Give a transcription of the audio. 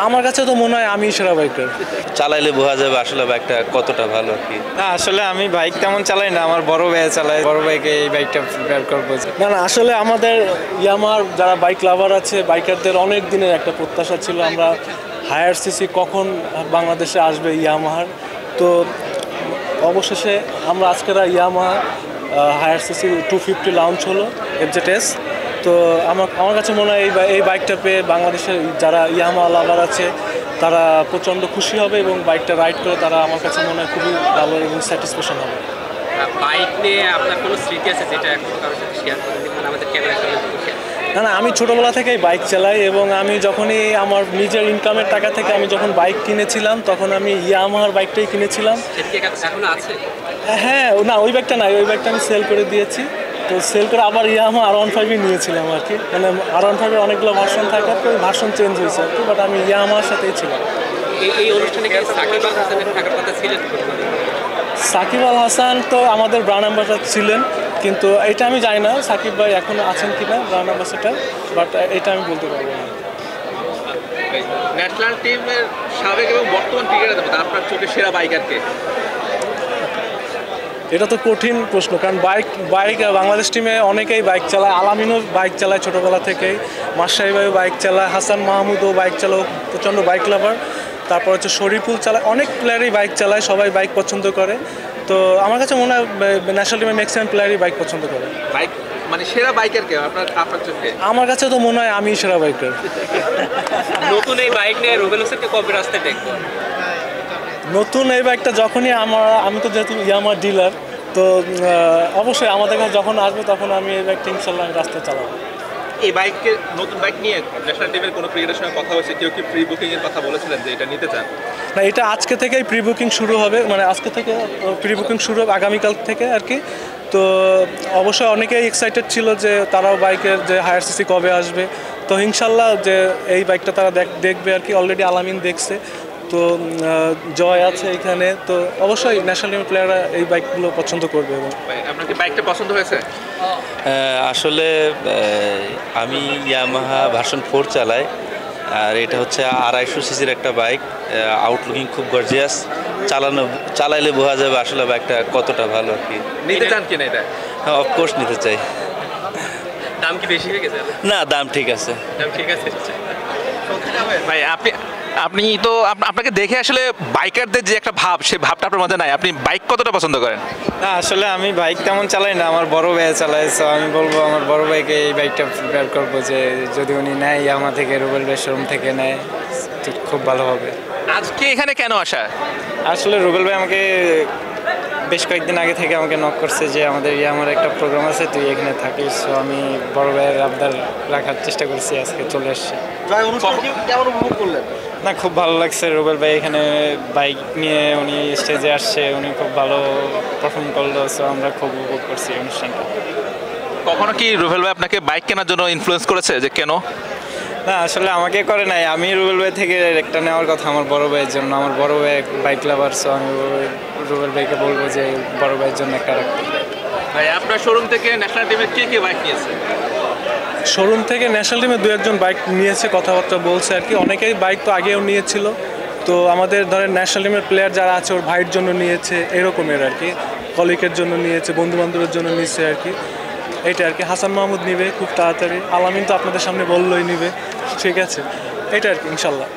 আমার কাছে তো মনে হয় আমি সেরা বাইকার। চালাইলে বোঝা যাবে আসলে বাইকটা কতটা ভালো আর কি। না আসলে আমি বাইক তেমন চালাই না, আমার বড় ভাই চালায়, বড় ভাইকে এই বাইকটা প্রিপেয়ার করবো। না আসলে আমাদের ইয়ামাহার যারা বাইক লাভার আছে, বাইকারদের অনেক দিনের একটা প্রত্যাশা ছিল আমরা হায়ার সিসি কখন বাংলাদেশে আসবে ইয়ামাহার। তো অবশেষে আমরা আজকের ইয়ামাহা হায়ার সিসি 250 লঞ্চ হলো FZS। তো আমার কাছে মনে হয় এই বাইকটা পেয়ে বাংলাদেশের যারা ইয়ামাহা লাভার আছে তারা প্রচণ্ড খুশি হবে এবং বাইকটা রাইড করে তারা আমার কাছে মনে হয় খুবই ভালো এবং স্যাটিসফ্যাকশন হবে। বাইক নিয়ে আপনার কোনো স্মৃতি আছে যেটা এখনো কারোর সাথে শেয়ার করে দিবেন আমাদের ক্যামেরার সামনে থেকে? না আমি ছোটোবেলা থেকেই বাইক চালাই এবং আমি যখনই আমার নিজের ইনকামের টাকা থেকে আমি যখন বাইক কিনেছিলাম তখন আমি ইয়ামাহার বাইকটাই কিনেছিলাম। এখনো আছে? হ্যাঁ, না ওই বাইকটা নাই, ওই বাইকটা আমি সেল করে দিয়েছি। তো সেল করে আবার ইয়ামাহা R15 নিয়েছিলাম আর কি। মানে R15 অনেকগুলো ভার্সন থাকে, তো ভার্সন চেঞ্জ হয়েছে আর কি, বাট আমি ইয়ামাহার সাথেই ছিলাম। এই অনুষ্ঠানে কি সাকিব আল হাসানের থাকার কথা ছিলেন? সাকিব আল হাসান তো আমাদের ব্র্যান্ড অ্যাম্বাসাডার ছিলেন, কিন্তু এটা আমি জানি না সাকিব ভাই এখন আছেন কি না ব্র্যান্ড অ্যাম্বাসাডার, বাট এটা আমি বলতে পারবো না। ন্যাশনাল টিমের সাবেক এবং বর্তমান ক্রিকেটারদের মধ্যে আপনার চোখে সেরা বাইকারকে? এটা তো কঠিন প্রশ্ন, কারণ বাইক বাংলাদেশ টিমে অনেকেই বাইক চালায়। আলামিনও বাইক চালায় ছোটোবেলা থেকেই, মাশরাফি ভাইও বাইক চালায়, হাসান মাহমুদও বাইক চালায়, প্রচণ্ড বাইক লাভার। তারপর হচ্ছে শরীফুল চালায়, অনেক প্লেয়ারই বাইক চালায়, সবাই বাইক পছন্দ করে। তো আমার কাছে মনে হয় ন্যাশনাল টিমের ম্যাক্সিমাম প্লেয়ারই বাইক পছন্দ করে। বাইক মানে সেরা বাইকারকে আপনার চোখে? আমার কাছে তো মনে হয় আমি সেরা বাইকার। নতুন এই বাইক নিয়ে রুবেল হোসেনকে কবে রাস্তায় দেখবো? নতুন এই বাইকটা যখনই আমি তো যেহেতু ইয়ামাহার ডিলার, তো অবশ্যই আমাদের কাছে যখন আসবে তখন আমি এই বাইকটা ইনশাল্লাহ রাস্তায় চালাবো। এই বাইকের নতুন বাইক নিয়ে ন্যাশনাল টিমের কোনো ক্রিকেটারের সঙ্গে কথা হয়েছে? কেউ কি প্রি বুকিং এর কথা বলেছিলেন যে এটা নিতে চান? না, এটা আজকে থেকেই প্রি বুকিং শুরু হবে, মানে আজকে থেকে প্রি বুকিং শুরু হবে, আগামীকাল থেকে আর কি। তো অবশ্যই অনেকেই এক্সাইটেড ছিল যে তারাও বাইকের যে হায়ার সিসি কবে আসবে। তো ইনশাল্লাহ যে এই বাইকটা তারা দেখবে আর কি। অলরেডি আলামিন দেখছে, তো জয় আছে এখানে, তো অবশ্যই ন্যাশনাল টিমের প্লেয়াররা এই বাইকগুলো পছন্দ করবে। এবং আপনার কি বাইকটা পছন্দ হয়েছে? আসলে আমি ইয়ামাহা ভার্সন 4 চালাই, আর এটা হচ্ছে 250 সিসির একটা বাইক। আউটলুকিং খুব গর্জিয়াস, চালাইলে বোঝা যাবে আসলে বাইকটা কতটা ভালো আর কি। নিতে চান কিনা এটা? হ্যাঁ, অফকোর্স নিতে চাই। দাম কি বেশি হয়ে গেছে? না, দাম ঠিক আছে। দাম ঠিক আছে। ভাই আপনি তো আপনাকে দেখে আসলে বাইকারদের যে একটা ভাব, সেই ভাবটা আপনার মধ্যে নাই। আপনি বাইক কতটা পছন্দ করেন? না আসলে আমি বাইক তেমন চালাই না, আমার বড় ভাই চালায়। সো আমি বলবো আমার বড় ভাইকে এই বাইকটা প্রিপেয়ার করবো, যে যদি উনি নেয় ইয়ামাহা থেকে, রুবেল ভাই শোরুম থেকে নেয়, তো খুব ভালো হবে। আজকে এখানে কেন আসা? আসলে রুবেল ভাই আমাকে বেশ কয়েকদিন আগে থেকে আমাকে নক করছে যে আমাদের ইয়ামাহার একটা প্রোগ্রাম আছে, তুই এখানে থাকিস। সো আমি বড় ভাইয়ের আবদার রাখার চেষ্টা করছি, আজকে চলে আসছি। কেমন উপভোগ করলেন? না খুব ভালো লাগছে, রুবেল ভাই এখানে বাইক নিয়ে উনি স্টেজে আসছে, উনি খুব ভালো পারফর্ম করলো। সো আমরা খুব উপভোগ করছি অনুষ্ঠানটা। কখনো কি রুবেল ভাই আপনাকে বাইক কেনার জন্য ইনফ্লুয়েন্স করেছে যে কেন? না আসলে আমাকে করে নাই, আমি রুবেল ভাই থেকে একটা নেওয়ার কথা আমার বড় ভাইয়ের জন্য। আমার বড় ভাই বাইক লাভার, সো আমি রুবেল ভাইকে বলবো যে বড় ভাইয়ের জন্য একটা রাখতে। ভাই আপনার শোরুম থেকে ন্যাশনাল টিমের কে বাইক নিয়েছে? শোরুম থেকে ন্যাশনাল টিমে 2-1 বাইক নিয়েছে, কথাবার্তা বলছে আর কি। অনেকেই বাইক তো আগেও নিয়েছিল, তো আমাদের ধরেন ন্যাশনাল টিমের প্লেয়ার যারা আছে ওর ভাইয়ের জন্য নিয়েছে, এরকমের আর কি। কলিগের জন্য নিয়েছে, বন্ধুবান্ধবের জন্য নিয়েছে আর কি। এটা আর কি। হাসান মাহমুদ নিবে খুব তাড়াতাড়ি, আলামিন তো আপনাদের সামনে বললোই নিবে, ঠিক আছে। এটা আর কি ইনশাল্লাহ।